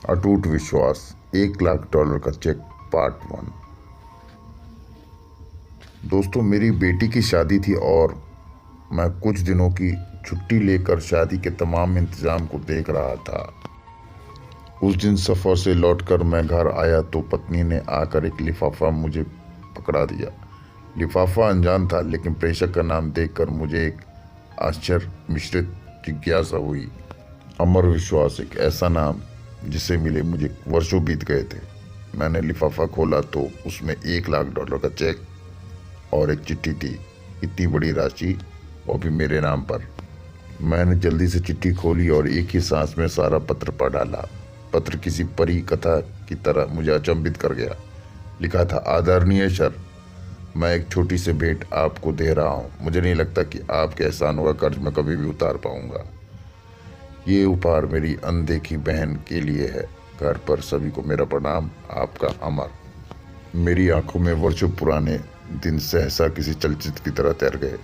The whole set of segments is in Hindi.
अटूट विश्वास, $1 लाख का चेक, पार्ट 1। दोस्तों, मेरी बेटी की शादी थी और मैं कुछ दिनों की छुट्टी लेकर शादी के तमाम इंतजाम को देख रहा था। उस दिन सफ़र से लौटकर मैं घर आया तो पत्नी ने आकर एक लिफाफा मुझे पकड़ा दिया। लिफाफा अनजान था, लेकिन प्रेषक का नाम देखकर मुझे एक आश्चर्य मिश्रित जिज्ञासा हुई। अमर विश्वास, एक ऐसा नाम जिसे मिले मुझे वर्षों बीत गए थे। मैंने लिफाफा खोला तो उसमें $1 लाख का चेक और एक चिट्ठी थी। इतनी बड़ी राशि, वो भी मेरे नाम पर। मैंने जल्दी से चिट्ठी खोली और एक ही सांस में सारा पत्र पढ़ डाला। पत्र किसी परी कथा की तरह मुझे अचंभित कर गया। लिखा था, आदरणीय सर, मैं एक छोटी सी भेंट आपको दे रहा हूँ। मुझे नहीं लगता कि आपके एहसानों का कर्ज मैं कभी भी उतार पाऊंगा। ये उपहार मेरी अनदेखी बहन के लिए है। घर पर सभी को मेरा प्रणाम, आपका अमर। मेरी आंखों में वर्षों पुराने दिन सहसा किसी चलचित्र की तरह तैर गए।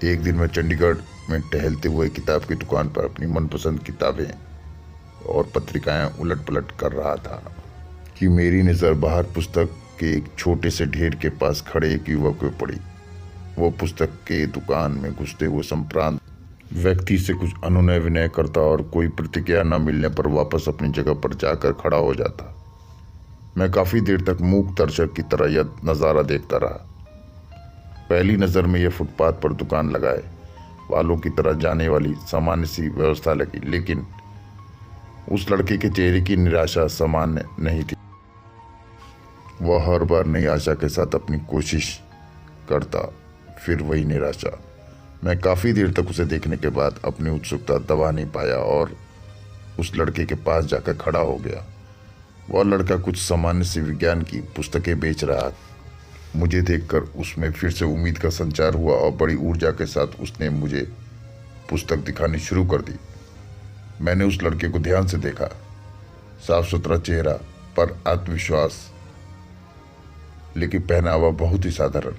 एक दिन मैं चंडीगढ़ में टहलते हुए किताब की दुकान पर अपनी मनपसंद किताबें और पत्रिकाएं उलट पलट कर रहा था कि मेरी नज़र बाहर पुस्तक के एक छोटे से ढेर के पास खड़े एक युवक पे पड़ी। वो पुस्तक के दुकान में घुसते हुए संप्रांत व्यक्ति से कुछ अनुनय विनय करता और कोई प्रतिक्रिया न मिलने पर वापस अपनी जगह पर जाकर खड़ा हो जाता। मैं काफ़ी देर तक मूक दर्शक की तरह यह नज़ारा देखता रहा। पहली नज़र में यह फुटपाथ पर दुकान लगाए वालों की तरह जाने वाली सामान्य सी व्यवस्था लगी, लेकिन उस लड़के के चेहरे की निराशा सामान्य नहीं थी। वह हर बार नई आशा के साथ अपनी कोशिश करता, फिर वही निराशा। मैं काफ़ी देर तक उसे देखने के बाद अपनी उत्सुकता दबा नहीं पाया और उस लड़के के पास जाकर खड़ा हो गया। वह लड़का कुछ सामान्य सी विज्ञान की पुस्तकें बेच रहा था। मुझे देखकर उसमें फिर से उम्मीद का संचार हुआ और बड़ी ऊर्जा के साथ उसने मुझे पुस्तक दिखानी शुरू कर दी। मैंने उस लड़के को ध्यान से देखा। साफ सुथरा चेहरा पर आत्मविश्वास, लेकिन पहनावा बहुत ही साधारण।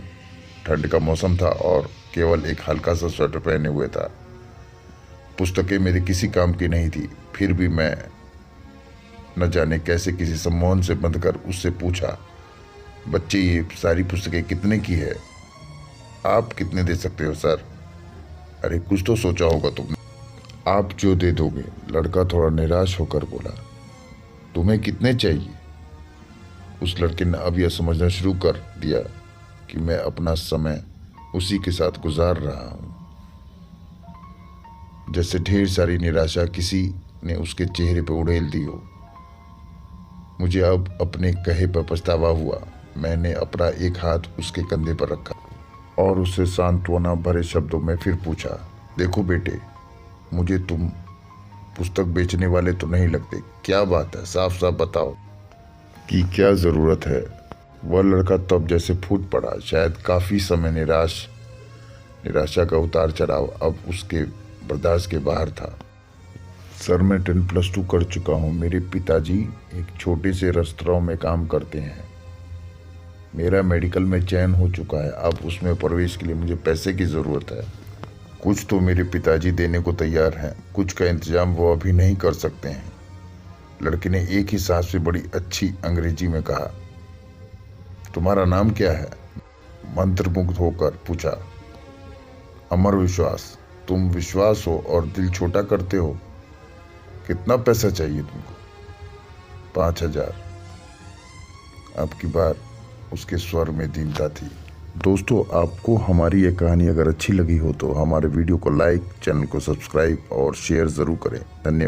ठंड का मौसम था और केवल एक हल्का सा स्वेटर पहने हुए था। पुस्तकें मेरे किसी काम की नहीं थी, फिर भी मैं न जाने कैसे किसी सम्मोहन से बंधकर उससे पूछा, बच्चे, ये सारी पुस्तकें कितने की है? आप कितने दे सकते हो सर? अरे कुछ तो सोचा होगा तुमने। आप जो दे दोगे, लड़का थोड़ा निराश होकर बोला। तुम्हें कितने चाहिए? उस लड़के ने अब यह समझना शुरू कर दिया कि मैं अपना समय उसी के साथ गुजार रहा हूँ। जैसे ढेर सारी निराशा किसी ने उसके चेहरे पर उड़ेल दी हो। मुझे अब अपने कहे पर पछतावा हुआ। मैंने अपना एक हाथ उसके कंधे पर रखा और उससे सांत्वना भरे शब्दों में फिर पूछा, देखो बेटे, मुझे तुम पुस्तक बेचने वाले तो नहीं लगते। क्या बात है, साफ साफ बताओ कि क्या ज़रूरत है? वह लड़का तब जैसे फूट पड़ा। शायद काफ़ी समय निराशा का उतार चढ़ाव अब उसके बर्दाश्त के बाहर था। सर, मैं 10+2 कर चुका हूँ। मेरे पिताजी एक छोटे से रेस्तरां में काम करते हैं। मेरा मेडिकल में चयन हो चुका है। अब उसमें प्रवेश के लिए मुझे पैसे की ज़रूरत है। कुछ तो मेरे पिताजी देने को तैयार हैं, कुछ का इंतजाम वो अभी नहीं कर सकते हैं। लड़के ने एक ही सांस में बड़ी अच्छी अंग्रेजी में कहा, तुम्हारा नाम क्या है? मंत्रमुग्ध होकर पूछा। अमर विश्वास। तुम विश्वास हो और दिल छोटा करते हो। कितना पैसा चाहिए तुमको? 5,000। अब की बार उसके स्वर में दीनता थी। दोस्तों, आपको हमारी ये कहानी अगर अच्छी लगी हो तो हमारे वीडियो को लाइक, चैनल को सब्सक्राइब और शेयर ज़रूर करें। धन्यवाद।